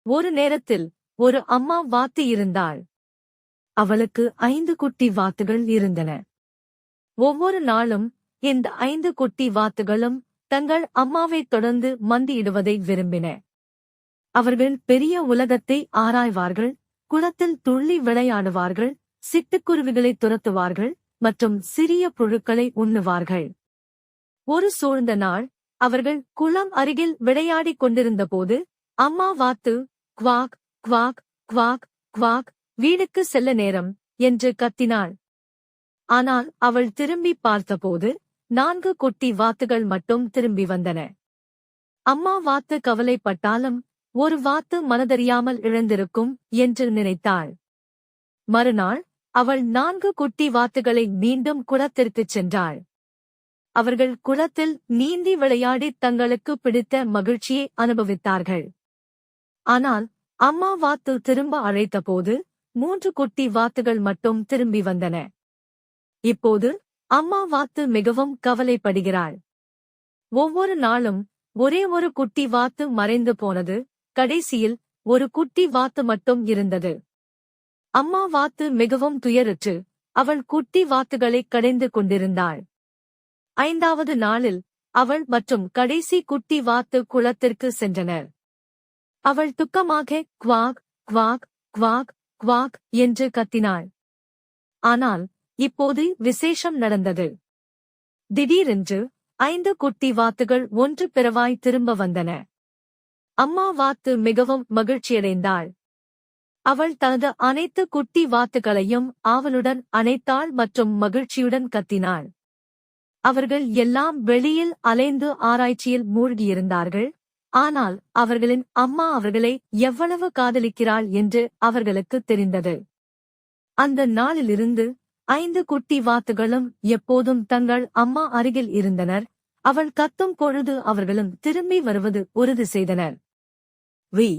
ஒரு நேரத்தில் ஒரு அம்மா வாத்து இருந்தாள். அவளுக்கு 5 குட்டி வாத்துகள் இருந்தன. ஒவ்வொரு நாளும் இந்த 5 குட்டி வாத்துகளும் தங்கள் அம்மாவைத் தொடர்ந்து மந்தியிடுவதை விரும்பின. அவர்கள் பெரிய உலகத்தை ஆராய்வார்கள், குளத்தில் துள்ளி விளையாடுவார்கள், சிட்டுக்குருவிகளை துரத்துவார்கள் மற்றும் சிறிய புழுக்களை உண்ணுவார்கள். ஒரு சூழ்ந்த நாள் அவர்கள் குளம் அருகில் விளையாடிக் கொண்டிருந்தபோது அம்மா வாத்து குவாக் குவாக் குவாக் குவாக் வீடுக்கு செல்ல நேரம் என்று கத்தினாள். ஆனால் அவள் திரும்பி பார்த்தபோது 4 குட்டி வாத்துகள் மட்டும் திரும்பி வந்தன. அம்மா வாத்து கவலைப்பட்டாலும் ஒரு வாத்து மனதறியாமல் இழந்திருக்கும் என்று நினைத்தாள். மறுநாள் அவள் 4 குட்டி வாத்துகளை மீண்டும் குளத்திற்குச் சென்றாள். அவர்கள் குளத்தில் நீந்தி விளையாடி தங்களுக்கு பிடித்த மகிழ்ச்சியை அனுபவித்தார்கள். ஆனால் அம்மா வாத்து திரும்ப அழைத்தபோது 3 குட்டி வாத்துகள் மட்டும் திரும்பி வந்தன. இப்போது அம்மா வாத்து மிகவும் கவலைப்படுகிறாள். ஒவ்வொரு நாளும் ஒரே ஒரு குட்டி வாத்து மறைந்து போனது. கடைசியில் ஒரு குட்டி வாத்து மட்டும் இருந்தது. அம்மா வாத்து மிகவும் துயருற்று அவள் குட்டி வாத்துகளை கடைந்து கொண்டிருந்தாள். 5வது நாளில் அவள் மற்றும் கடைசி குட்டி வாத்து குளத்திற்கு சென்றனர். அவள் துக்கமாக குவாக் குவாக் குவாக் குவாக் என்று கத்தினாள். ஆனால் இப்போது விசேஷம் நடந்தது. திடீரென்று 5 குட்டி வாத்துகள் ஒன்று பிறவாய் திரும்ப வந்தன. அம்மா வாத்து மிகவும் மகிழ்ச்சியடைந்தாள். அவள் தனது அனைத்து குட்டி வாத்துகளையும் ஆவலுடன் அணைத்தாள் மற்றும் மகிழ்ச்சியுடன் கத்தினாள். அவர்கள் எல்லாம் வெளியில் அலைந்து ஆராய்ச்சியில் மூழ்கியிருந்தார்கள். ஆனால் அவர்களின் அம்மா அவர்களை எவ்வளவு காதலிக்கிறாள் என்று அவர்களுக்கு தெரிந்தது. அந்த நாளிலிருந்து 5 குட்டி வாத்துகளும் எப்போதும் தங்கள் அம்மா அருகில் இருந்தனர். அவள் கத்தும் பொழுது அவர்களும் திரும்பி வருவது உறுதி செய்தனர். வி